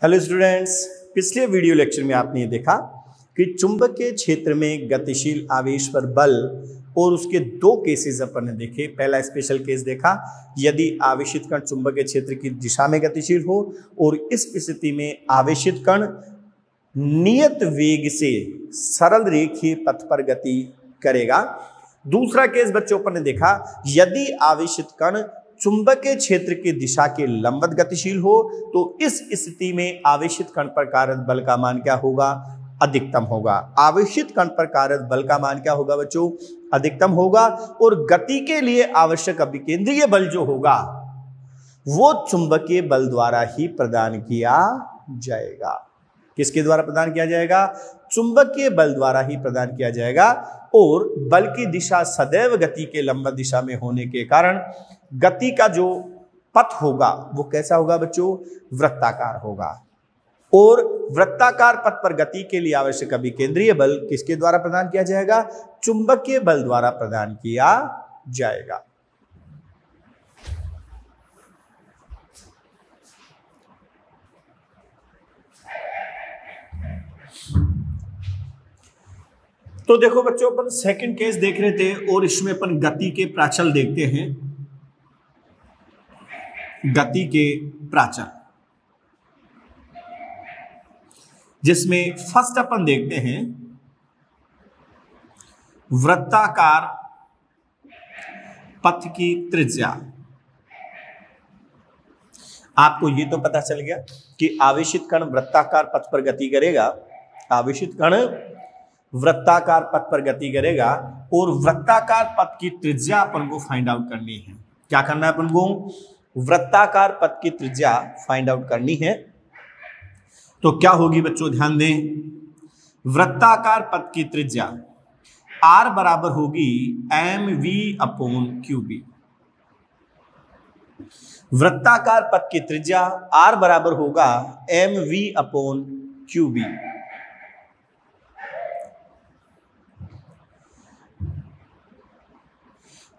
Hello students, पिछले video lecture में आपने ये देखा कि चुंबकीय क्षेत्र में गतिशील आवेश पर बल और उसके दो केसेस अपन ने देखे। पहला स्पेशल केस देखा, यदि आवेशित कण चुंबकीय क्षेत्र की दिशा में गतिशील हो और इस स्थिति में आवेशित कण नियत वेग से सरल रेखीय पथ पर गति करेगा। दूसरा केस बच्चों अपन ने देखा, यदि आवेशित कण चुंबकीय क्षेत्र की दिशा के लंबवत गतिशील हो तो इस स्थिति में आवेशित कण पर कार्यरत बल का मान क्या होगा? अधिकतम होगा। आवेशित कण पर कार्यरत बल का मान क्या होगा बच्चों? अधिकतम होगा। और गति के लिए आवश्यक अभिकेंद्रीय बल जो होगा वो चुंबकीय बल द्वारा ही प्रदान किया जाएगा। किसके द्वारा प्रदान किया जाएगा? चुंबकीय बल द्वारा ही प्रदान किया जाएगा। और बल की दिशा सदैव गति के लंबवत दिशा में होने के कारण गति का जो पथ होगा वो कैसा होगा बच्चों? वृत्ताकार होगा। और वृत्ताकार पथ पर गति के लिए आवश्यक अभिकेंद्रीय बल किसके द्वारा प्रदान किया जाएगा? चुंबकीय बल द्वारा प्रदान किया जाएगा। तो देखो बच्चों, अपन सेकंड केस देख रहे थे और इसमें अपन गति के प्राचल देखते हैं। गति के प्राचल, जिसमें फर्स्ट अपन देखते हैं वृत्ताकार पथ की त्रिज्या। आपको ये तो पता चल गया कि आवेशित कण वृत्ताकार पथ पर गति करेगा। आवेशित कण वृत्ताकार पथ पर गति करेगा और वृत्ताकार पथ की त्रिज्या अपन को फाइंड आउट करनी है। क्या करना है अपन को? वृत्ताकार पथ की त्रिज्या फाइंड आउट करनी है। तो क्या होगी बच्चों, ध्यान दें। वृत्ताकार पथ की त्रिज्या R बराबर होगी mv/qb। वृत्ताकार पथ की त्रिज्या R बराबर होगा mv/qb।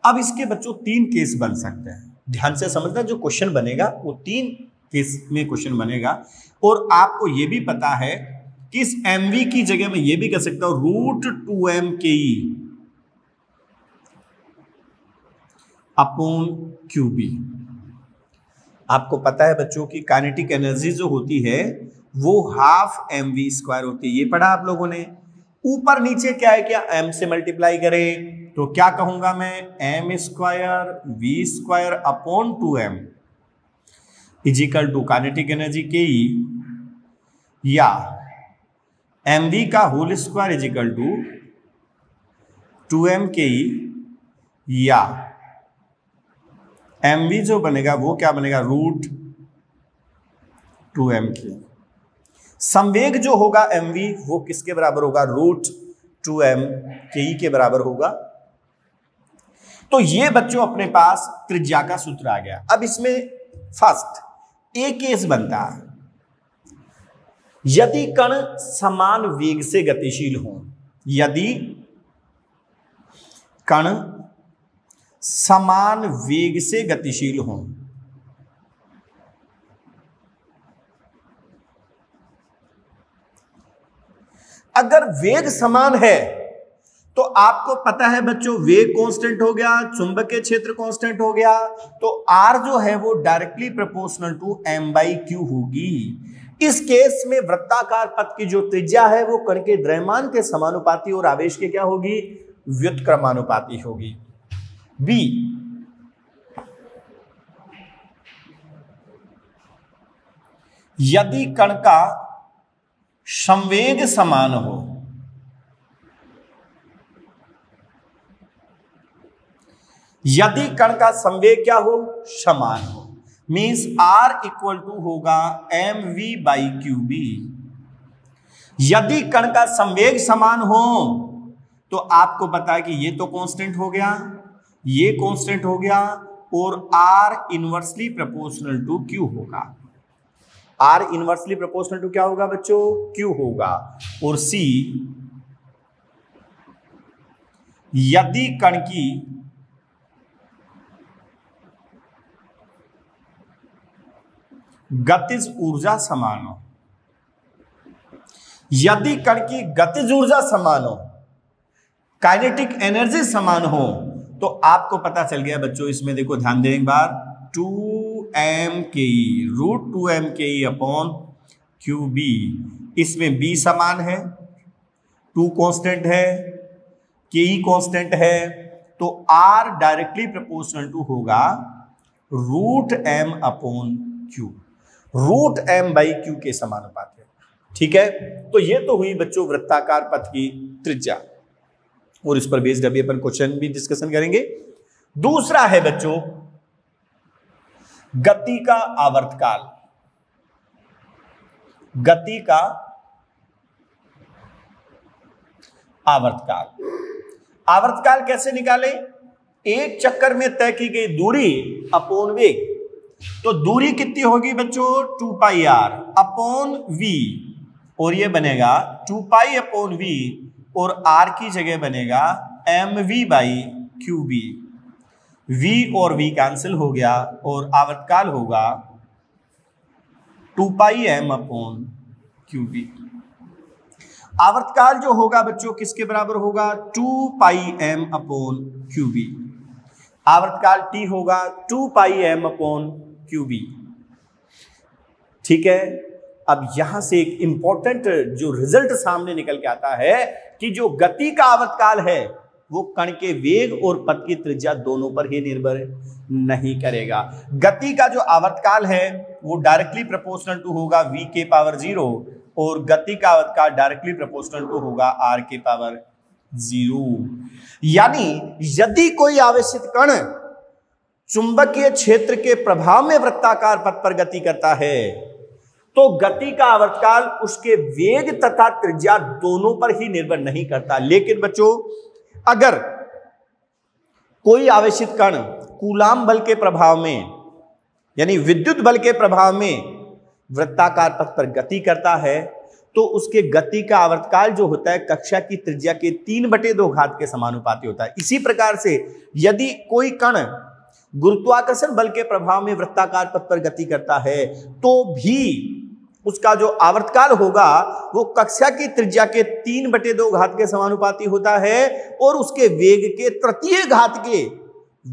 अब इसके बच्चों तीन केस बन सकते हैं। ध्यान से समझना, जो क्वेश्चन बनेगा वो तीन केस में क्वेश्चन बनेगा। और आपको ये भी पता है कि इस mv की जगह में ये भी कर सकता हूं √2m/ke अपॉन qb। आपको पता है बच्चों की काइनेटिक एनर्जी जो होती है वो ½ mv² होती है। ये पढ़ा आप लोगों ने। ऊपर नीचे क्या है, क्या m से मल्टीप्लाई करें तो क्या कहूंगा मैं? m² v² upon 2m is equal to kinetic energy के या mv का whole square is equal to 2m के या mv जो बनेगा वो क्या बनेगा? √2m के। संवेग जो होगा mv वो किसके बराबर होगा? √2m के बराबर होगा। तो ये बच्चों अपने पास त्रिज्या का सूत्र आ गया। अब इसमें फर्स्ट एक केस बनता है, यदि कण समान वेग से गतिशील हो। यदि कण समान वेग से गतिशील हो, अगर वेग समान है तो आपको पता है बच्चों वेग कांस्टेंट हो गया, चुंबकीय क्षेत्र कांस्टेंट हो गया, तो R जो है वो डायरेक्टली प्रोपोर्शनल टू m/q होगी। इस केस में वृत्ताकार पथ की जो त्रिज्या है वो कण के द्रव्यमान के समानुपाती और आवेश के क्या होगी? व्युत्क्रमानुपाती होगी। B, यदि कण का संवेग समान हो, यदि कण का संवेग क्या हो? समान हो, मींस R इक्वल टू होगा mv/qb। यदि कण का संवेग समान हो तो आपको पता है कि ये तो कांस्टेंट हो गया, ये कांस्टेंट हो गया और R inversely proportional to q होगा। R इनवर्सली प्रोपोर्शनल टू क्या होगा बच्चों? q होगा। और C, यदि कण की गतिज ऊर्जा समान हो, यदि कण की गतिज ऊर्जा समान हो, काइनेटिक एनर्जी समान हो, तो आपको पता चल गया बच्चों, इसमें देखो ध्यान दें एक बार, 2m/ke √2m/ke अपॉन QB, इसमें B समान है, 2 कांस्टेंट है, Ke कांस्टेंट है, तो R डायरेक्टली प्रोपोर्शनल टू होगा √m/Q, √m/Q के समानुपात है। ठीक है, तो ये तो हुई बच्चों वृत्ताकार पथ की त्रिज्या, और इस पर बेस्ड अभी अपन क्वेश्चन भी डिस्कशन करेंगे। दूसरा है बच्चों गति का आवर्तकाल। गति का आवर्तकाल, आवर्तकाल कैसे निकालें? एक चक्कर में तय की गई दूरी अपॉन वेग, तो दूरी कितनी होगी बच्चों? 2πr अपॉन v, और ये बनेगा 2π अपॉन v, और r की जगह बनेगा mv/qb। v और v कैंसिल हो गया, और आवर्तकाल होगा 2πm अपॉन qb। आवर्तकाल जो होगा बच्चों किसके बराबर होगा? 2πm upon qb। आवर्तकाल t होगा 2πm अपॉन qb। ठीक है, अब यहां से एक इंपॉर्टेंट जो रिजल्ट सामने निकल के आता है कि जो गति का आवर्तकाल है वो कण के वेग और पथ की त्रिज्या दोनों पर ही निर्भर नहीं करेगा। गति का जो आवर्तकाल है वो डायरेक्टली प्रोपोर्शनल टू होगा v के पावर 0, और गति का आवर्तकाल डायरेक्टली प्रोपोर्शनल टू होगा r के पावर 0। यानी यदि कोई आवेशित कण चुंबकीय क्षेत्र के प्रभाव में वृत्ताकार पथ पर गति करता है, तो गति का आवर्तकाल उसके वेग तथा त्रिज्या दोनों पर ही निर्भर नहीं करता। लेकिन बच्चों अगर कोई आवेशित कण कूलाम बल के प्रभाव में, यानी विद्युत बल के प्रभाव में वृत्ताकार पथ पर गति करता है, तो उसके गति का आवर्तकाल जो होता है कक्षा की त्रिज्या के 3/2 घात के समानुपाती होता है। इसी प्रकार से यदि कोई कण गुरुत्वाकर्षण बल के प्रभाव में वृत्ताकार पथ पर गति करता है, तो भी उसका जो आवर्तकाल होगा वो कक्षा की त्रिज्या के 3/2 घात के समानुपाती होता है, और उसके वेग के तृतीय घात के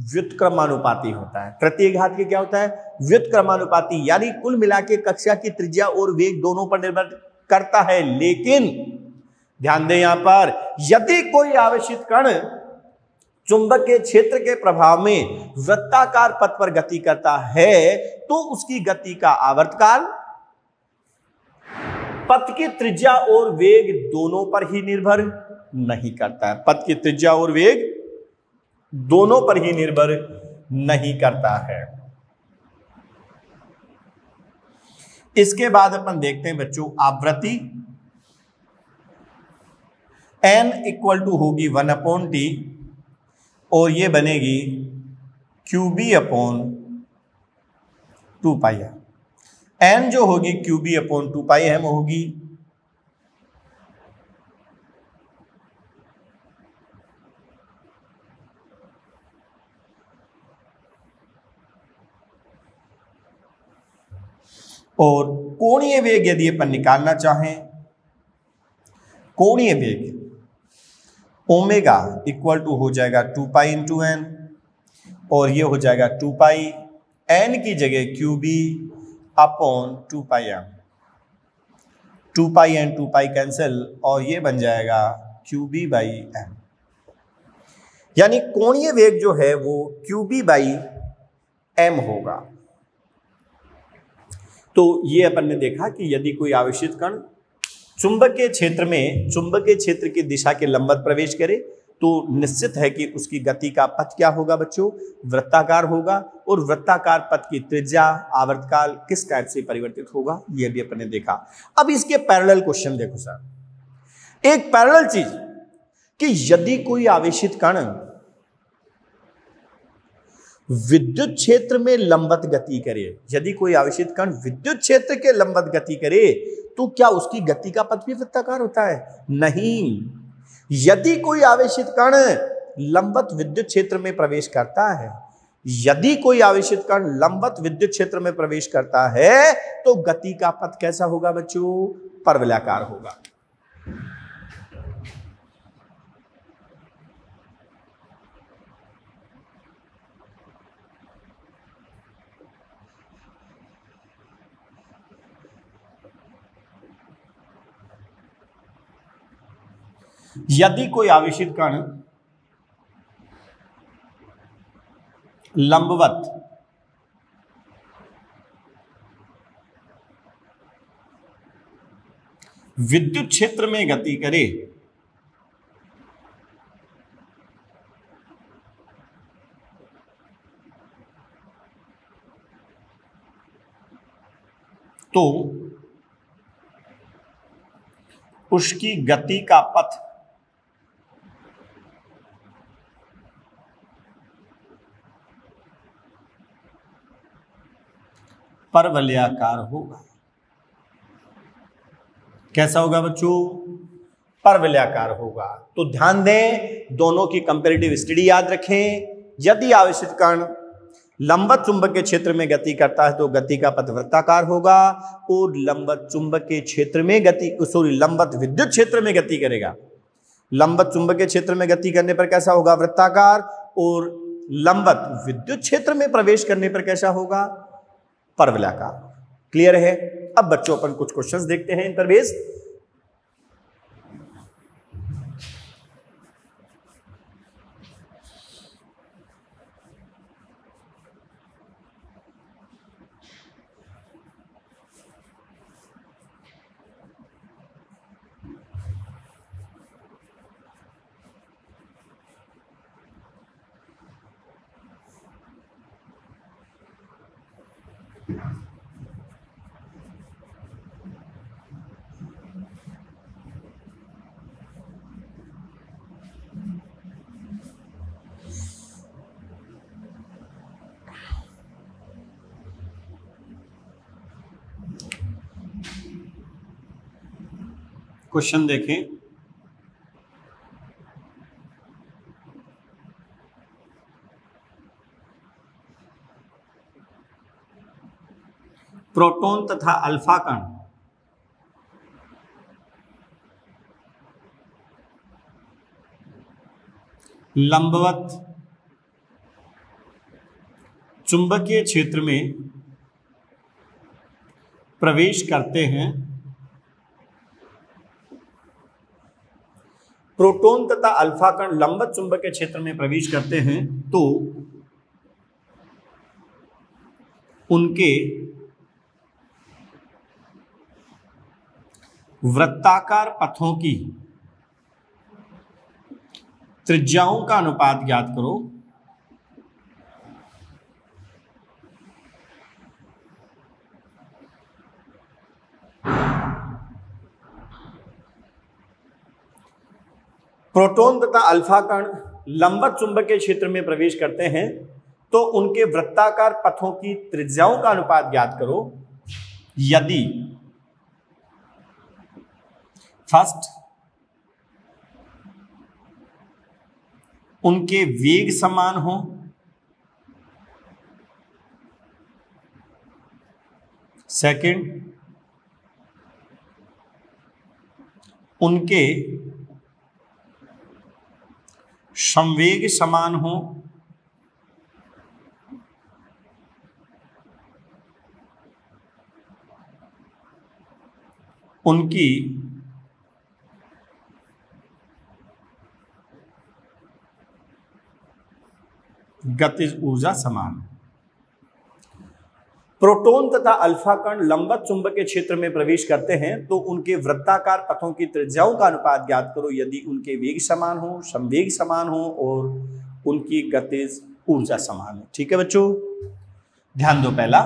व्युत्क्रमानुपाती होता है। तृतीय घात के क्या होता है? व्युत्क्रमानुपाती। यानी कुल मिला के कक्षा की त्रिज्या और वेग दोनों पर निर्भर करता है। लेकिन ध्यान दें यहां पर, यदि कोई आवेशित कण चुंबकीय क्षेत्र के प्रभाव में वृत्ताकार पथ पर गति करता है, तो उसकी गति का आवर्तकाल पथ की त्रिज्या और वेग दोनों पर ही निर्भर नहीं करता है। पथ की त्रिज्या और वेग दोनों पर ही निर्भर नहीं करता है। इसके बाद अपन देखते हैं बच्चों आवृत्ति n इक्वल टू होगी 1/t, और ये बनेगी QB अपॉन 2πm। n जो होगी QB अपॉन 2πm होगी, और कोणीय वेग यदि अपन निकालना चाहें, कोणीय वेग ओमेगा इक्वल टू हो जाएगा 2π इंटू n, और ये हो जाएगा 2π, n की जगह QB upon 2πm। 2π n 2π cancel, और ये बन जाएगा QB/m। यानी कोणीय वेग जो है वो QB/m होगा। तो ये अपन ने देखा कि यदि कोई आवेशित कण चुंबकीय क्षेत्र की दिशा के लंबवत प्रवेश करे, तो निश्चित है कि उसकी गति का पथ क्या होगा बच्चों? वृत्ताकार होगा, और वृत्ताकार पथ की त्रिज्या आवर्तकाल किस टाइप से परिवर्तित होगा, यह भी अपन ने देखा। अब इसके पैरेलल क्वेश्चन देखो सर, एक पैरेलल चीज कि यदि कोई आवेशित कण विद्युत क्षेत्र में लंबवत गति करे, यदि कोई आवेशित कण विद्युत क्षेत्र के लंबवत गति करे, तो क्या उसकी गति का पथ भी वृत्ताकार होता है? नहीं। यदि कोई आवेशित कण लंबवत विद्युत क्षेत्र में प्रवेश करता है, यदि कोई आवेशित कण लंबवत विद्युत क्षेत्र में प्रवेश करता है, तो गति का पथ कैसा होगा बच्चों? परवलयाकार होगा। यदि कोई आवेशित कण लंबवत विद्युत क्षेत्र में गति करे तो उसकी गति का पथ परवलयाकार होगा। कैसा होगा बच्चों? परवलयाकार होगा। तो ध्यान दें, दोनों की कंपैरेटिव स्टडी याद रखें। यदि आवेशित कण लंबवत चुंबकीय क्षेत्र में गति करता है तो गति का पथ वृत्ताकार होगा, और लंबवत चुंबकीय क्षेत्र में लंबवत विद्युत क्षेत्र में गति करेगा। लंबवत चुंबकीय क्षेत्र में गति करने पर कैसा होगा? वृत्ताकार। और लंबवत विद्युत क्षेत्र में प्रवेश करने पर कैसा होगा? परवलयाकार। क्लियर है? अब बच्चों अपन कुछ क्वेश्चंस देखते हैं इन पर बेस्ड। क्वेश्चन देखें। प्रोटॉन तथा अल्फा कण लंबवत चुंबकीय क्षेत्र में प्रवेश करते हैं। प्रोटॉन तथा अल्फा कण लंबवत चुंबकीय क्षेत्र में प्रवेश करते हैं तो उनके वृत्ताकार पथों की त्रिज्याओं का अनुपात ज्ञात करो। प्रोटॉन तथा अल्फा कण लंबवत चुंबकीय क्षेत्र में प्रवेश करते हैं तो उनके वृत्ताकार पथों की त्रिज्याओं का अनुपात ज्ञात करो यदि फर्स्ट उनके वेग समान हो, सेकंड उनके संवेग समान हो, उनकी गतिज ऊर्जा समान। प्रोटॉन तथा अल्फा कण लंबवत चुंबकीय क्षेत्र में प्रवेश करते हैं तो उनके वृत्ताकार पथों की त्रिज्याओं का अनुपात ज्ञात करो यदि उनके वेग समान हो, संवेग समान हो और उनकी गतिज ऊर्जा समान हो। ठीक है बच्चों, ध्यान दो। पहला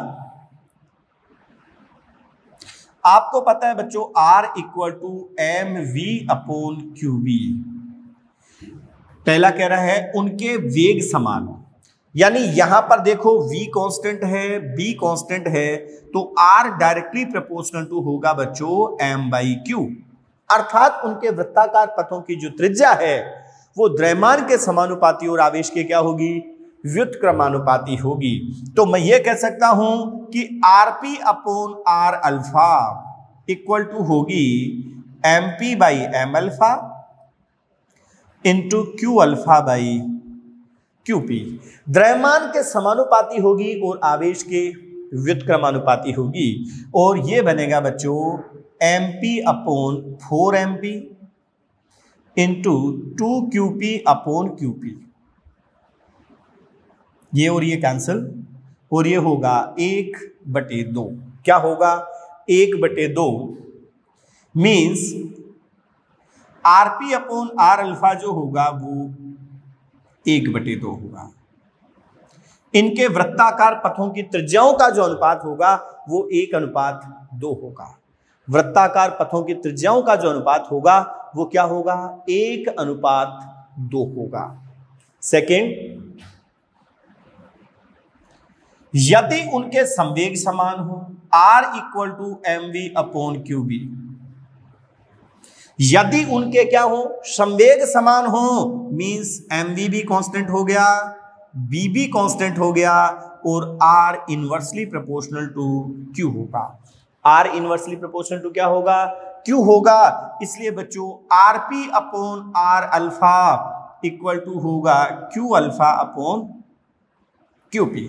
आपको पता है बच्चों R = mv/qb। पहला कह रहा है उनके वेग समान हो, यानी यहां पर देखो v कांस्टेंट है, b कांस्टेंट है, तो r डायरेक्टली प्रोपोर्शनल टू होगा बच्चों m/q। अर्थात उनके वृत्ताकार पथों की जो त्रिज्या है वो द्रव्यमान के समानुपाती और आवेश के क्या होगी? व्युत्क्रमानुपाती होगी। तो मैं ये कह सकता हूं कि rp/r अल्फा इक्वल टू होगी MP by M alpha into Q alpha by QP। द्रव्यमान के समानुपाती होगी और आवेश के व्युत्क्रमानुपाती होगी, और ये बनेगा बच्चों MP upon 4MP into 2QP upon QP। ये और ये कैंसिल, और ये होगा 1/2। क्या होगा? 1/2 means RP upon R alpha जो होगा वो 1/2 होगा। इनके वृत्ताकार पथों की त्रिज्याओं का जो अनुपात होगा वो 1:2 होगा। वृत्ताकार पथों की त्रिज्याओं का जो अनुपात होगा वो क्या होगा? 1:2 होगा। सेकंड, यदि उनके संवेग समान हो, R equal to mv upon QB। यदि उनके क्या हो? संवेग समान हो, मींस mv भी कांस्टेंट हो गया, b भी कांस्टेंट हो गया, और R inversely proportional to Q होगा। R इनवर्सली प्रोपोर्शनल टू क्या होगा? Q होगा। इसलिए बच्चों RP upon R alpha equal to होगा Q अल्फा अपॉन QP।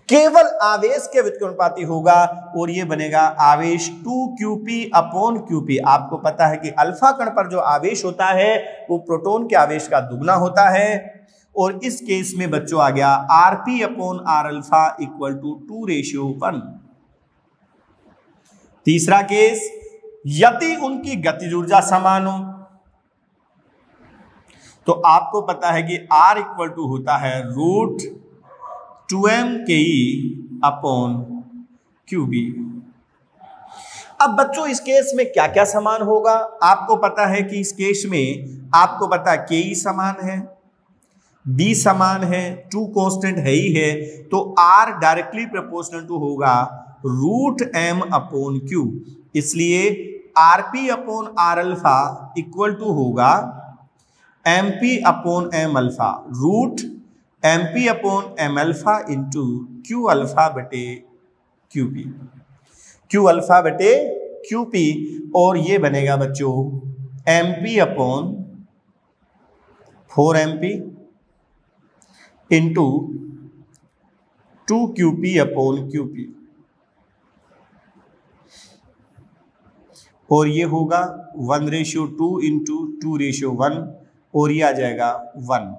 केवल आवेश के व्युत्क्रमानुपाती होगा, और ये बनेगा आवेश 2QP अपॉन QP। आपको पता है कि अल्फा कण पर जो आवेश होता है वो प्रोटॉन के आवेश का दुगना होता है, और इस केस में बच्चों आ गया RP upon R alpha equal to 2:1। तीसरा केस, यदि उनकी गतिज ऊर्जा समान हो, तो आपको पता है कि R इक्वल टू होता है √2mke अपॉन QB। अब बच्चों इस केस में क्या क्या समान होगा? आपको पता है कि इस केस में आपको पता है ke समान है, B समान है, 2 कांस्टेंट है ही है, तो R डायरेक्टली प्रोपोर्शनल टू होगा √m अपॉन Q। इसलिए RP upon R alpha equal to होगा MP upon M alpha, √MP upon M alpha into Q alpha बटे QP, Q अल्फा बटे QP। और ये बनेगा बच्चों MP upon 4MP into 2QP upon QP, और ये होगा 1:2 इंटू 2:1, और ये आ जाएगा 1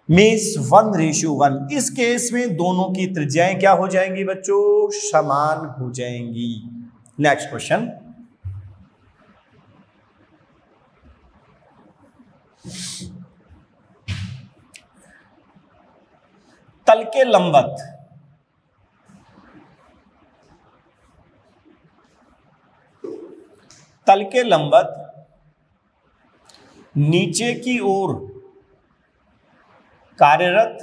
मीन्स 1:1। इस केस में दोनों की त्रिज्याएं क्या हो जाएंगी बच्चों? समान हो जाएंगी। नेक्स्ट क्वेश्चन, तल के लंबवत नीचे की ओर कार्यरत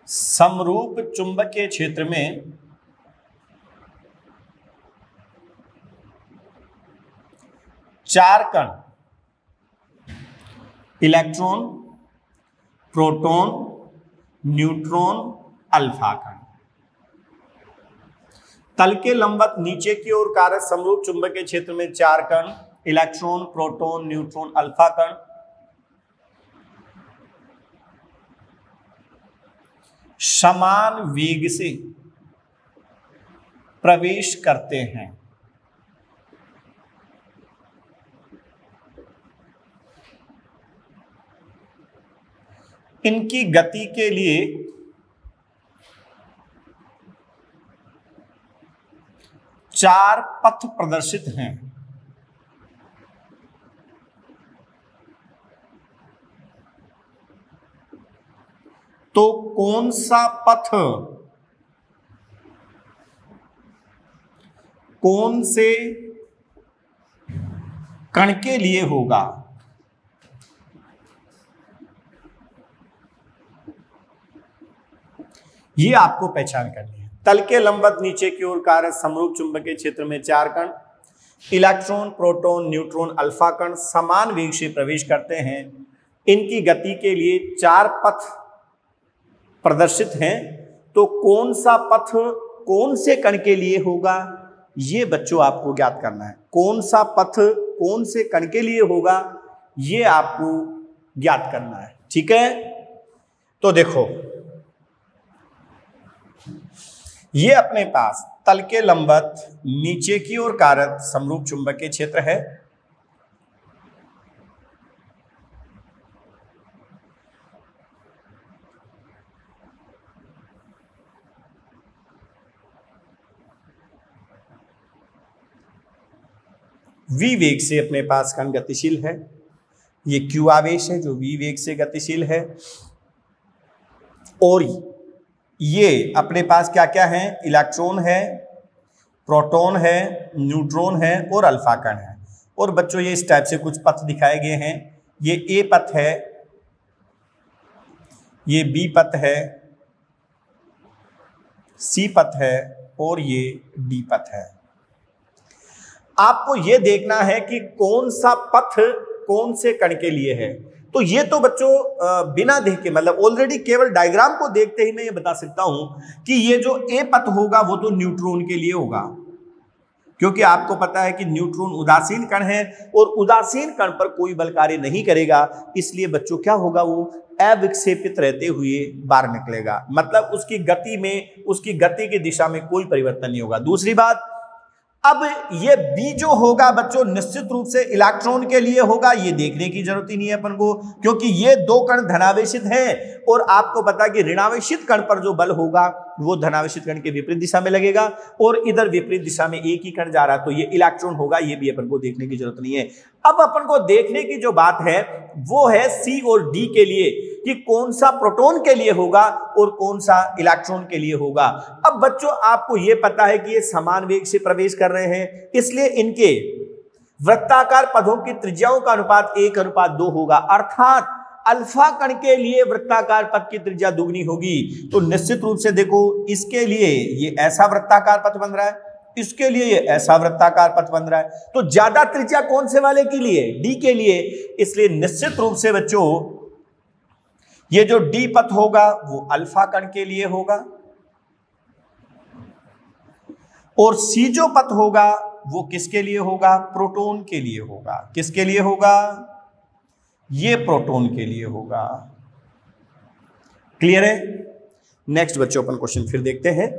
समरूप चुंबकीय क्षेत्र में चार कण इलेक्ट्रॉन, प्रोटॉन, न्यूट्रॉन, अल्फा कण। तल के लंबवत नीचे की ओर कार्यरत समरूप चुंबकीय क्षेत्र में चार कण इलेक्ट्रॉन, प्रोटॉन, न्यूट्रॉन, अल्फा कण समान वेग से प्रवेश करते हैं। इनकी गति के लिए चार पथ प्रदर्शित हैं। तो कौन सा पथ कौन से कण के लिए होगा? ये आपको पहचान करनी है। तल के लंबवत नीचे की ओर कार्यरत समरूप चुंबकीय क्षेत्र में चार कण इलेक्ट्रॉन, प्रोटॉन, न्यूट्रॉन, अल्फा कण समान वेग से प्रवेश करते हैं। इनकी गति के लिए चार पथ प्रदर्शित हैं। तो कौन सा पथ कौन से कण के लिए होगा? ये बच्चों आपको ज्ञात करना है। कौन सा पथ कौन से कण के लिए होगा ये आपको ज्ञात करना है। ठीक है, तो देखो ये अपने पास तल के लंबवत नीचे की ओर कार्यरत समरूप चुंबकीय क्षेत्र है। v वेग से अपने पास कण गतिशील है। ये q आवेश है जो v वेग से गतिशील है। और ये अपने पास क्या क्या है, इलेक्ट्रॉन है, प्रोटॉन है, न्यूट्रॉन है और अल्फा कण है। और बच्चों ये इस टाइप से कुछ पथ दिखाए गए हैं। ये ए पथ है, ये बी पथ है, सी पथ है और ये डी पथ है। आपको यह देखना है कि कौन सा पथ कौन से कण के लिए है। तो ये तो बच्चों बिना देख के, मतलब ऑलरेडी केवल डायग्राम को देखते ही मैं ये बता सकता हूं कि ये जो ए पथ होगा वो तो न्यूट्रॉन के लिए होगा, क्योंकि आपको पता है कि न्यूट्रॉन उदासीन कण है और उदासीन कण पर कोई बल कार्य नहीं करेगा। इसलिए बच्चों क्या होगा, वो अविक्षेपित रहते हुए बाहर निकलेगा, मतलब उसकी गति में, उसकी गति की दिशा में कोई परिवर्तन नहीं होगा। दूसरी बात, अब ये बी जो होगा बच्चों निश्चित रूप से इलेक्ट्रॉन के लिए होगा, ये देखने की जरूरत ही नहीं है अपन को, क्योंकि ये दो कण धनावेशित हैं और आपको पता है कि ऋणावेशित कण पर जो बल होगा वो धनावेशित कण के विपरीत दिशा में लगेगा और इधर विपरीत दिशा में एक ही कण जा रहा है, तो ये इलेक्ट्रॉन होगा। ये भी अपन को देखने की जरूरत नहीं है। अब अपन को देखने की जो बात है वो है सी और डी के लिए, कि कौन सा प्रोटॉन के लिए होगा और कौन सा इलेक्ट्रॉन के लिए होगा। अब बच्चों आपको यह पता है कि ये समान वेग से प्रवेश कर रहे हैं, इसलिए इनके वृत्ताकार पथों की त्रिज्याओं का अनुपात 1:2 होगा, अर्थात अल्फा कण के लिए वृत्ताकार पथ की त्रिज्या दुगनी होगी। तो निश्चित रूप से देखो, इसके लिए ये ऐसा वृत्ताकार पथ बन रहा है, इसके लिए ये ऐसा वृत्ताकार पथ बन रहा है, तो ज्यादा त्रिज्या कौन से वाले के लिए, डी के लिए। इसलिए निश्चित रूप से बच्चों ये जो डी पथ होगा वो अल्फा कण के लिए होगा और सी जो पथ होगा वो किसके लिए होगा, प्रोटॉन के लिए होगा। किसके लिए होगा, ये प्रोटॉन के लिए होगा। क्लियर है। नेक्स्ट बच्चों अपन क्वेश्चन फिर देखते हैं।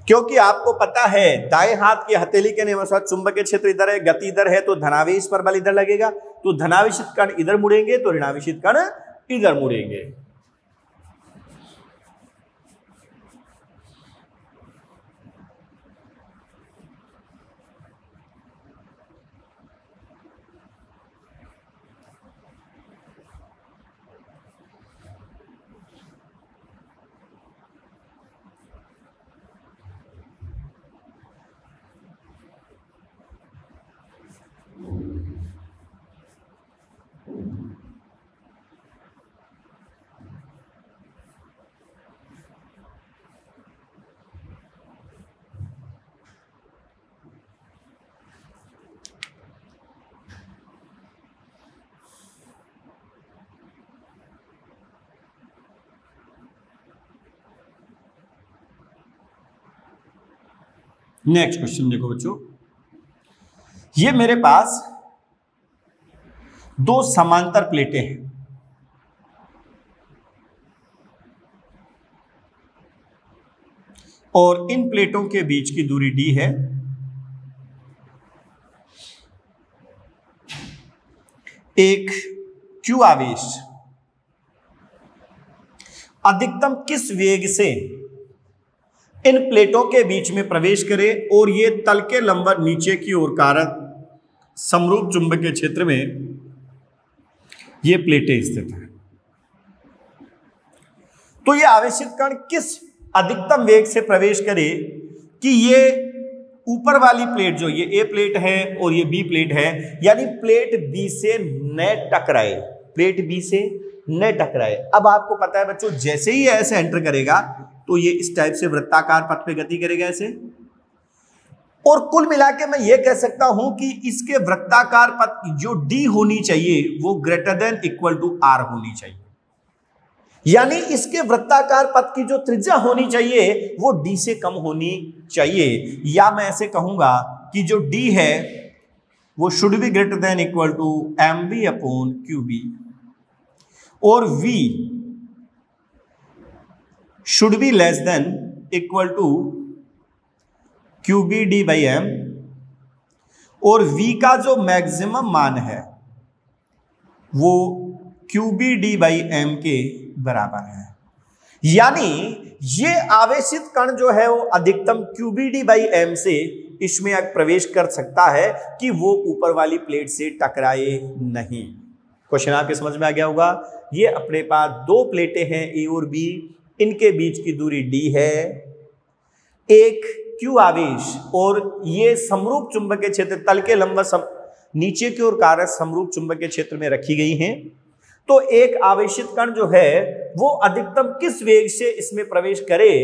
क्योंकि आपको पता है दाएं हाथ की हथेली के नियमानुसार चुंबकीय क्षेत्र इधर है, गति इधर है, तो धनावेश पर बल इधर लगेगा, तो धनावेशित कण इधर मुड़ेंगे तो ऋणावेशित कण इधर मुड़ेंगे। नेक्स्ट क्वेश्चन देखो बच्चों, ये मेरे पास दो समांतर प्लेटें हैं और इन प्लेटों के बीच की दूरी d है। एक q आवेश अधिकतम किस वेग से इन प्लेटों के बीच में प्रवेश करे और ये तल के लंबवत नीचे की ओर कार्यरत समरूप चुंबकीय क्षेत्र में ये प्लेटें स्थित हैं। तो ये आवेशित कण किस अधिकतम वेग से प्रवेश करे कि ये ऊपर वाली प्लेट जो ये ए प्लेट है और ये बी प्लेट है, यानी प्लेट बी से न टकराए, प्लेट बी से न टकराए। अब आपको पता है बच्चों, जैसे ही ऐसे एंटर करेगा तो ये इस टाइप से वृत्ताकार पथ पे गति करेगा ऐसे, और कुल मिला के मैं ये कह सकता हूं कि इसके वृत्ताकार पथ जो डी होनी चाहिए वो greater than equal to R होनी चाहिए। यानी इसके वृत्ताकार पथ की जो त्रिज्या होनी चाहिए वो d से कम होनी चाहिए, या मैं ऐसे कहूंगा कि जो d है वो should be greater than equal to mv upon qb, और v should be less than equal to qb d by m, और v का जो मैक्सिमम मान है वो qb d बाई m के बराबर है। यानी ये आवेशित कण जो है वो अधिकतम qb d बाई m से इसमें प्रवेश कर सकता है कि वो ऊपर वाली प्लेट से टकराए नहीं। क्वेश्चन आपके समझ में आ गया होगा। ये अपने पास दो प्लेटें हैं ए और बी, इनके बीच की दूरी d है, एक q आवेश और ये समरूप चुंबकीय क्षेत्र तल के लंबवत नीचे की ओर कार्यरत समरूप चुंबकीय क्षेत्र में रखी गई हैं। तो एक आवेशित कण जो है वो अधिकतम किस वेग से इसमें प्रवेश करे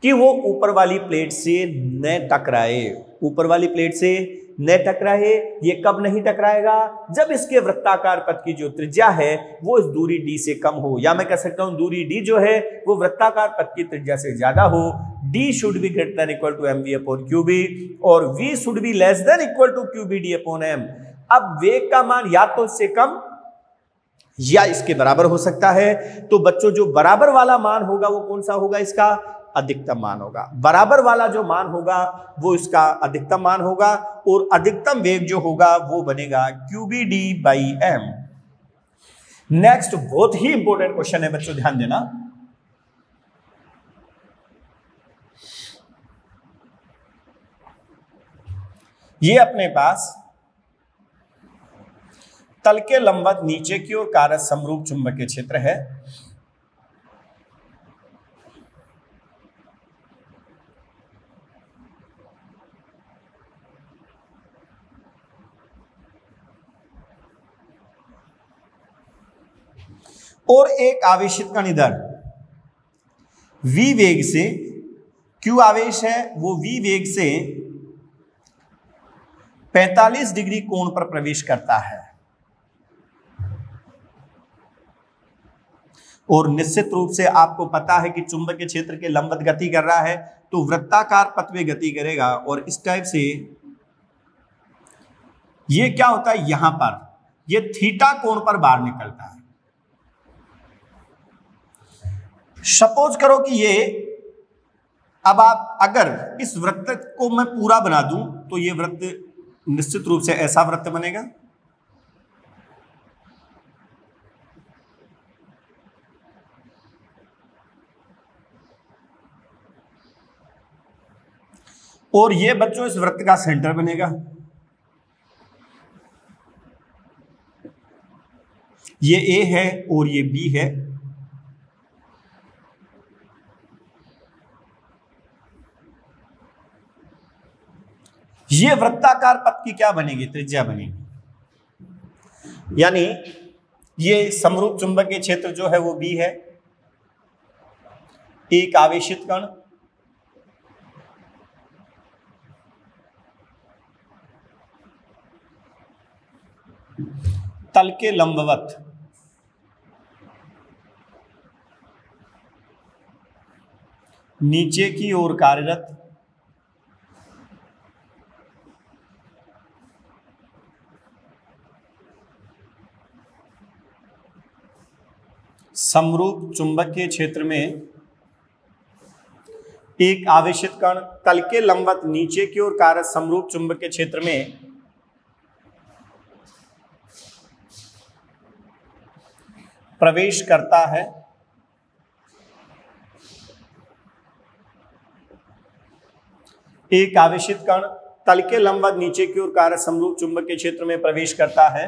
कि वो ऊपर वाली प्लेट से न टकराए, ऊपर वाली प्लेट से न टकराए। ये कब नहीं टकराएगा? जब इसके वृत्ताकार पथ की जो त्रिज्या है वो इस दूरी d से कम हो, या मैं कह सकता हूं दूरी d जो है वो वृत्ताकार पथ की त्रिज्या से ज्यादा हो। d should be greater than equal to mv upon qb और v should be less than equal to qb d upon m। अब वेग का मान या तो इससे कम या इसके बराबर हो सकता है। तो बच्चों जो बराबर वाला मान होगा वो कौन सा होगा? इसका अधिकतम मान होगा। बराबर वाला जो मान होगा वो इसका अधिकतम मान होगा, और अधिकतम वेग जो होगा वो बनेगा qb d by m। Next बहुत ही इंपॉर्टेंट क्वेश्चन है बच्चों, ध्यान देना। ये अपने पास तल के लंबवत नीचे की ओर कार्यरत समरूप चुंबकीय क्षेत्र है। और एक आवेशित कण इधर v वेग से, q आवेश है वो v वेग से 45 डिग्री कोण पर प्रवेश करता है, और निश्चित रूप से आपको पता है कि चुंबकीय क्षेत्र के लंबवत गति कर रहा है तो वृत्ताकार पथ में गति करेगा। और इस टाइप से ये क्या होता है, यहां पर ये थीटा कोण पर बाहर निकलता है। सपोज करो कि ये, अब आप अगर इस वृत्त को मैं पूरा बना दूं तो ये वृत्त निश्चित रूप से ऐसा वृत्त बनेगा। और ये बच्चों इस वृत्त का सेंटर बनेगा। ये ए है और ये बी है। ये वृत्ताकार पथ की क्या बनेगी? त्रिज्या बनेगी। यानी ये समरूप चुंबकीय क्षेत्र जो है वो बी है, एक आवेशित कण तल के लंबवत नीचे की ओर कार्यरत समरूप चुंबकीय क्षेत्र में एक आवेशित कण तल के लंबवत नीचे की ओर कार्यरत समरूप चुंबकीय क्षेत्र में प्रवेश करता है। एक आवेशित कण तल के लंबवत नीचे की ओर कार्यरत समरूप चुंबकीय क्षेत्र में प्रवेश करता है,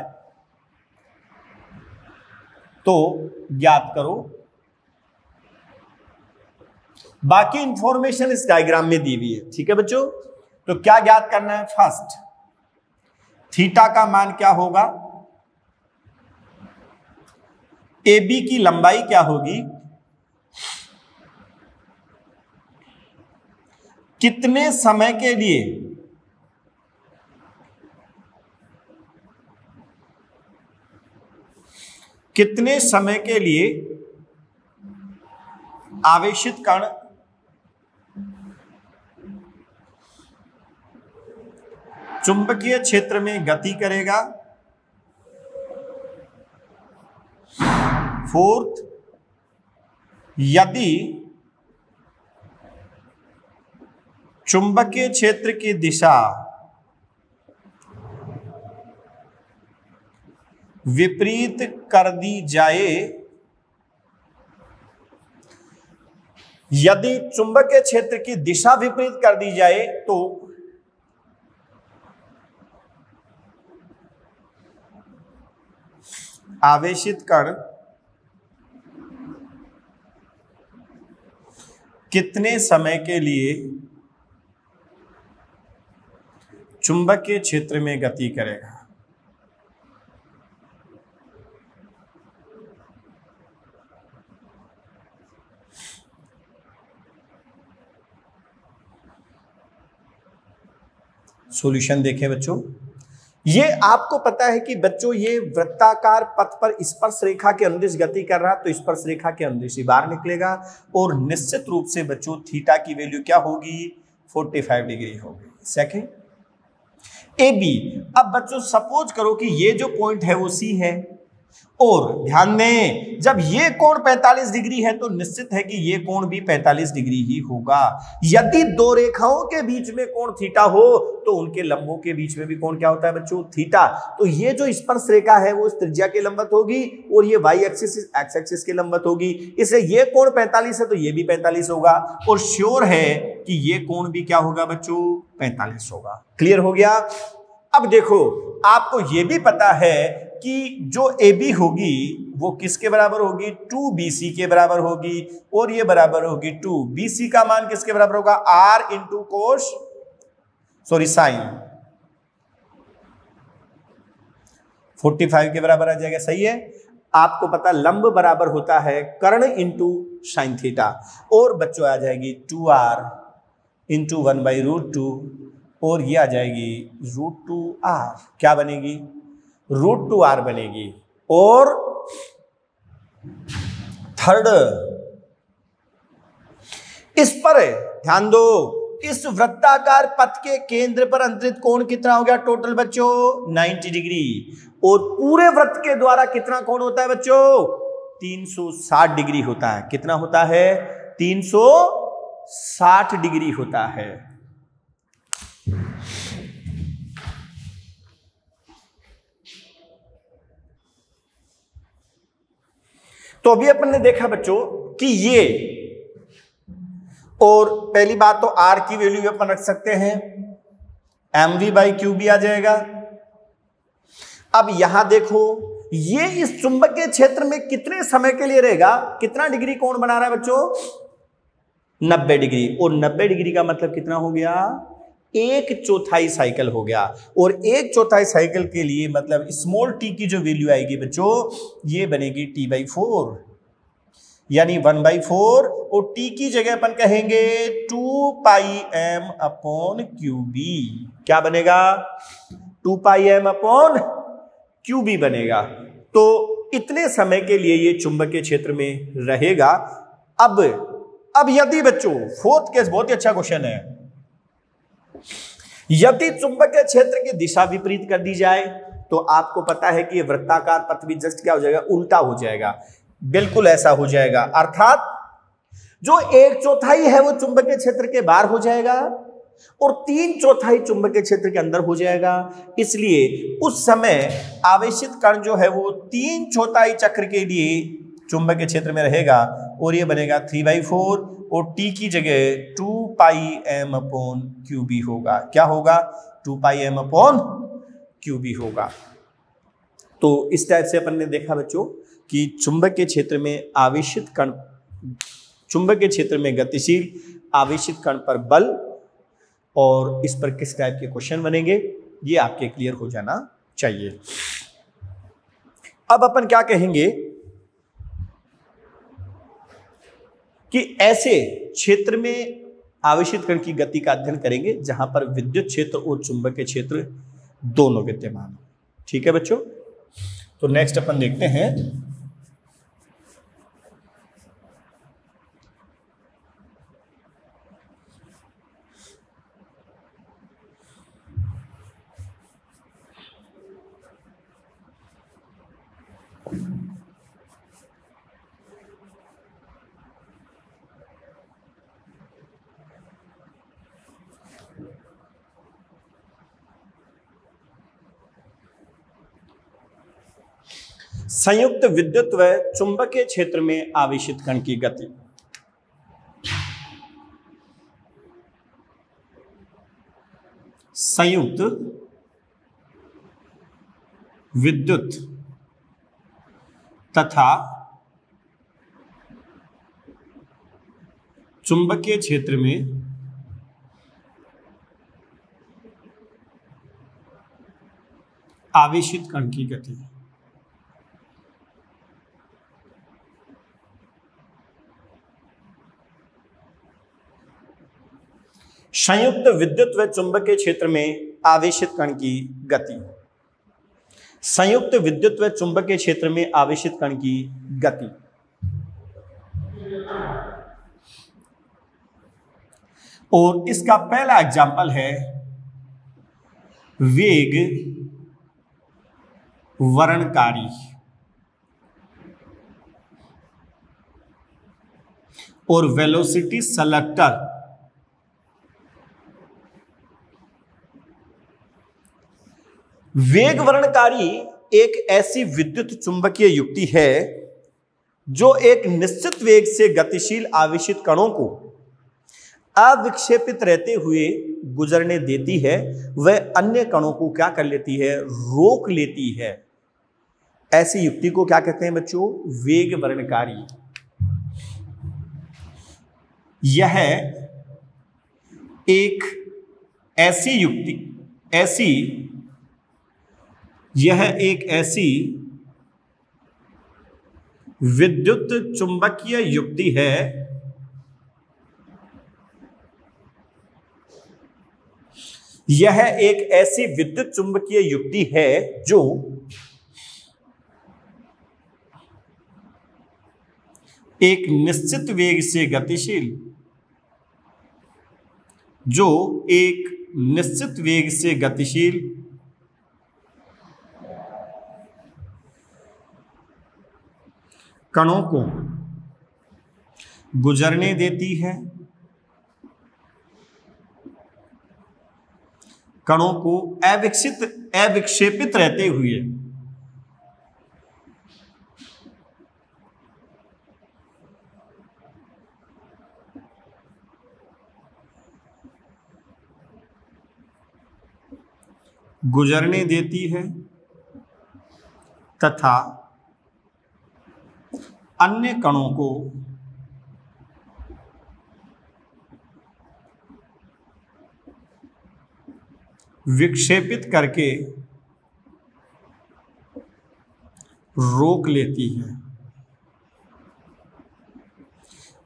तो ज्ञात करो। बाकी इंफॉर्मेशन इस डायग्राम में दी हुई है, ठीक है बच्चों। तो क्या ज्ञात करना है? फर्स्ट, थीटा का मान क्या होगा, ए बी की लंबाई क्या होगी, कितने समय के लिए आवेशित कण चुंबकीय क्षेत्र में गति करेगा। फोर्थ, यदि चुंबकीय क्षेत्र की दिशा विपरीत कर दी जाए, यदि चुंबकीय क्षेत्र की दिशा विपरीत कर दी जाए तो आवेशित कण कितने समय के लिए चुंबकीय क्षेत्र में गति करेगा। सॉल्यूशन देखें बच्चों, ये आपको पता है कि बच्चों ये वृत्ताकार पथ पर स्पर्श रेखा के अनुदिश गति कर रहा है, तो स्पर्श रेखा के अनुदिश ही बाहर निकलेगा और निश्चित रूप से बच्चों थीटा की वैल्यू क्या होगी, 45 डिग्री होगी। Second, A B. अब बच्चों सपोज करो कि ये जो पॉइंट है वो सी है और ध्यान दें जब ये कोण 45 डिग्री है तो निश्चित है कि ये कोण भी 45 डिग्री ही होगा। यदि दो रेखाओं के बीच में कोण थीटा हो तो उनके लंबों के बीच में भी कोण क्या होता है बच्चों, थीटा। तो ये जो स्पर्श रेखा है वो त्रिज्या के लंबवत होगी और ये वाई एक्सिस एक्स एक्सिस के लंबवत होगी। इसलिए ये कोण 45 है तो ये भी 45 होगा और श्योर है कि ये कोण भी क्या होगा बच्चों, 45 होगा। क्लियर हो गया। अब देखो आपको ये भी पता है कि जो AB होगी वो किसके बराबर होगी, 2BC के बराबर होगी और ये बराबर होगी 2BC का मान किसके बराबर होगा, R इंटू कोस साइन 45 के बराबर आ जाएगा। सही है। आपको पता लंब बराबर होता है कर्ण इंटू साइन थीटा और बच्चों आ जाएगी 2R इंटू 1/√2 और ये आ जाएगी √2R। क्या बनेगी, √2R बनेगी। और थर्ड, इस पर ध्यान दो, इस वृत्ताकार पथ के केंद्र पर अंतरित कोण कितना हो गया टोटल बच्चों, 90 डिग्री। और पूरे वृत्त के द्वारा कितना कोण होता है बच्चों, 360 डिग्री होता है। कितना होता है, 360 डिग्री होता है। तो अभी अपन ने देखा बच्चों कि ये, और पहली बात तो R की वैल्यू अपन रख सकते हैं mv/qb आ जाएगा। अब यहां देखो ये इस चुंबकीय क्षेत्र में कितने समय के लिए रहेगा, कितना डिग्री कोण बना रहा है बच्चों, 90 डिग्री। और 90 डिग्री का मतलब कितना हो गया, 1/4 साइकिल हो गया। और 1/4 साइकिल के लिए मतलब स्मॉल टी की जो वैल्यू आएगी बच्चों ये बनेगी t/4 यानी 1/4 और t की जगह अपन कहेंगे 2πm/qb। क्या बनेगा, 2πm/qb बनेगा। तो इतने समय के लिए ये चुंबकीय क्षेत्र में रहेगा। अब यदि बच्चों फोर्थ केस बहुत ही अच्छा क्वेश्चन है, यदि चुंबकीय क्षेत्र की दिशा विपरीत कर दी जाए तो आपको पता है कि वृत्ताकार पथ भी जस्ट क्या हो जाएगा, उल्टा हो जाएगा। बिल्कुल ऐसा हो जाएगा, अर्थात जो 1/4 है वो चुंबकीय क्षेत्र के बाहर हो जाएगा और 3/4 चुंबकीय क्षेत्र के अंदर हो जाएगा। इसलिए उस समय आवेशित कण जो है वो 3/4 चक्र के लिए चुंबकीय क्षेत्र में रहेगा और ये बनेगा 3/4 और t की जगह 2πm/qb होगा। क्या होगा, 2πm/qb होगा। तो इस टाइप से अपन ने देखा बच्चों कि चुंबकीय क्षेत्र में आवेशित कण, चुंबकीय क्षेत्र में गतिशील आवेशित कण पर बल और इस पर किस टाइप के क्वेश्चन बनेंगे ये आपके क्लियर हो जाना चाहिए। अब अपन क्या कहेंगे कि ऐसे क्षेत्र में आवेशित कण की गति का अध्ययन करेंगे जहां पर विद्युत क्षेत्र और चुंबकीय क्षेत्र दोनों विद्यमान हो। ठीक है बच्चों, तो नेक्स्ट अपन देखते हैं संयुक्त विद्युत व चुंबकीय क्षेत्र में आवेशित कण की गति। संयुक्त विद्युत तथा चुंबकीय क्षेत्र में आवेशित कण की गति। संयुक्त विद्युत व चुंबकीय क्षेत्र में आवेशित कण की गति। संयुक्त विद्युत व चुंबकीय क्षेत्र में आवेशित कण की गति। और इसका पहला एग्जाम्पल है वेग वर्णकारी और वेलोसिटी सेलेक्टर। वेग वर्णकारी एक ऐसी विद्युत चुंबकीय युक्ति है जो एक निश्चित वेग से गतिशील आवेशित कणों को अविक्षेपित रहते हुए गुजरने देती है, वह अन्य कणों को क्या कर लेती है, रोक लेती है। ऐसी युक्ति को क्या कहते हैं बच्चों, वेग वर्णकारी। यह एक ऐसी युक्ति विद्युत चुंबकीय युक्ति है यह एक ऐसी विद्युत चुंबकीय युक्ति है जो एक निश्चित वेग से गतिशील कणों को गुजरने देती है, कणों को अविक्षेपित रहते हुए गुजरने देती है तथा अन्य कणों को विक्षेपित करके रोक लेती है।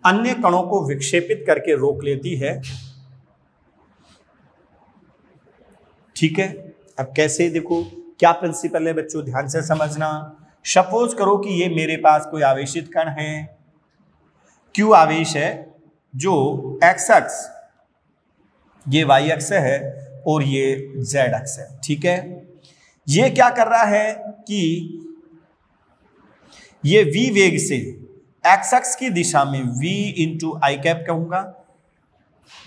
अन्य कणों को विक्षेपित करके रोक लेती है। ठीक है, अब कैसे, देखो क्या प्रिंसिपल है बच्चों, ध्यान से समझना। सपोज करो कि ये मेरे पास कोई आवेशित कण है, Q आवेश है जो x अक्ष, ये y अक्ष है और ये z अक्ष है। ठीक है, ये क्या कर रहा है कि ये v वेग से x अक्ष की दिशा में v इंटू आई कैप कहूंगा,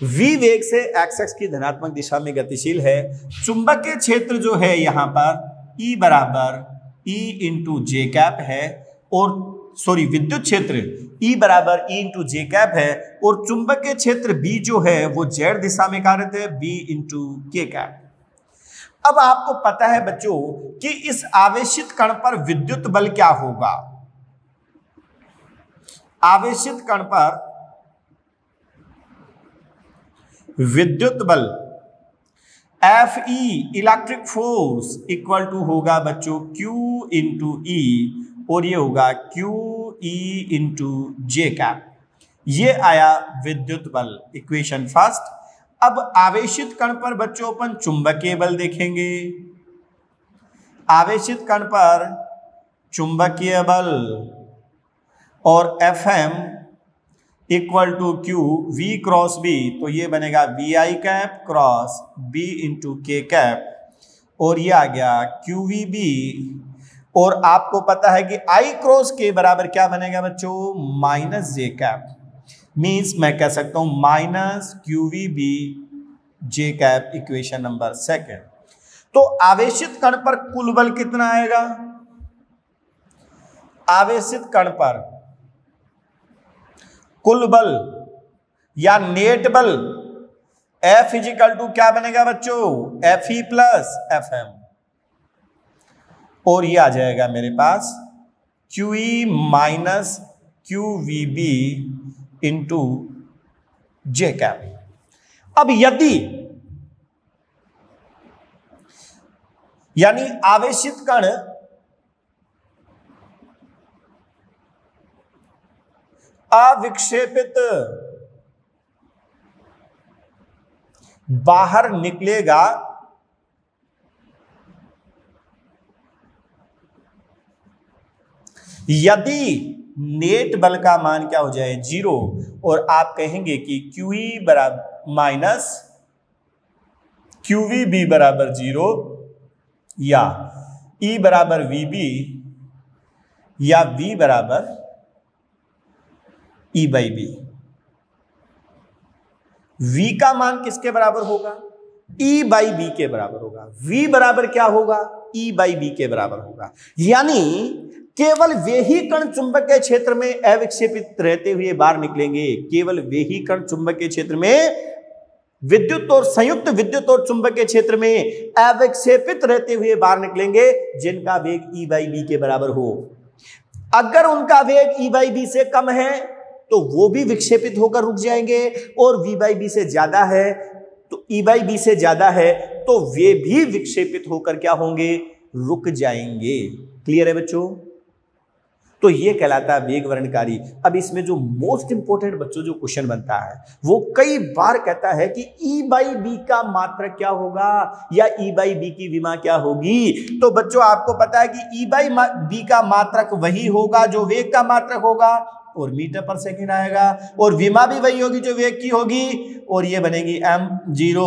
v वेग से x अक्ष की धनात्मक दिशा में गतिशील है। चुंबकीय क्षेत्र जो है यहां पर E बराबर E इंटू जे कैप है, और सॉरी विद्युत क्षेत्र E बराबर E इंटू जे कैप है, और चुंबकीय क्षेत्र B जो है वो z दिशा में कार्यरत है, B इंटू के कैप। अब आपको पता है बच्चों कि इस आवेशित कण पर विद्युत बल क्या होगा। आवेशित कण पर विद्युत बल Fe electric force equal to होगा बच्चों Q इंटू E, और ये होगा QE इंटू जे कैप। ये आया विद्युत बल, इक्वेशन फर्स्ट। अब आवेशित कण पर बच्चों अपन चुंबकीय बल देखेंगे। आवेशित कण पर चुंबकीय बल और Fm equal to Q V cross B, तो ये बनेगा VI cap cross B into K cap, और ये आ गया QVB और आपको पता है कि I क्रॉस K बराबर क्या बनेगा बच्चों, माइनस जे कैप, मीन्स मैं कह सकता हूं माइनस QVB जे कैप, इक्वेशन नंबर सेकेंड। तो आवेशित कण पर कुल बल कितना आएगा, आवेशित कण पर कुल बल या नेट बल F इजिकल टू क्या बनेगा बच्चों, FE प्लस FM, और ये आ जाएगा मेरे पास QE माइनस QVB इंटू जे कैप। अब यदि यानी आवेशित कण अविक्षेपित बाहर निकलेगा यदि नेट बल का मान क्या हो जाए, 0, और आप कहेंगे कि QE बराबर माइनस QVB बराबर 0 या E बराबर VB या V बराबर E बाई बी। V का मान किसके बराबर होगा, E बाई बी के बराबर होगा। V बराबर क्या होगा, E बाई बी के बराबर होगा। यानी केवल वे ही कण चुंबकीय क्षेत्र में अविक्षेपित रहते हुए बाहर निकलेंगे, केवल वे ही कण चुंबकीय क्षेत्र में विद्युत और संयुक्त विद्युत और चुंबकीय क्षेत्र में अविक्षेपित रहते हुए बाहर निकलेंगे जिनका वेग E बाई बी के बराबर हो। अगर उनका वेग E बाई बी से कम है तो वो भी विक्षेपित होकर रुक जाएंगे, और V बाई बी से ज्यादा है तो E बाई बी से ज्यादा है तो वे भी विक्षेपित होकर क्या होंगे, रुक जाएंगे। क्लियर है बच्चों? तो ये कहलाता है वेग वर्णकारी। अब इसमें जो मोस्ट इंपोर्टेंट बच्चों जो क्वेश्चन बनता है वो कई बार कहता है कि E बाई बी का मात्रक क्या होगा या E बाई बी की विमा क्या होगी। तो बच्चों आपको पता है कि E बाई बी का मात्रक वही होगा जो वेग का मात्रक होगा, और मीटर पर सेकेंड आएगा, और विमा भी वही होगी जो वेग की होगी, और ये बनेगी m0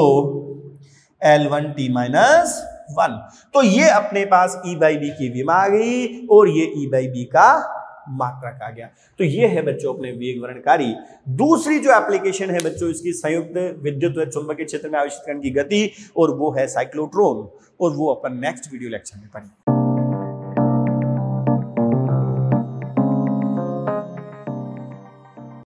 L1t माइनस 1। तो ये अपने पास E बाई बी की विमा आ गई और ये E बाई बी का मात्रक आ गया। तो ये है बच्चों अपने वेग वर्णकारी। दूसरी जो एप्लीकेशन है बच्चों इसकी संयुक्त विद्युत व चुंबकीय क्षेत्र में आवेशित कण की गति, और वो है साइक्लोट्रॉन, और वो अपन नेक्स्ट वीडियो लेक्चर में पढ़ेंगे।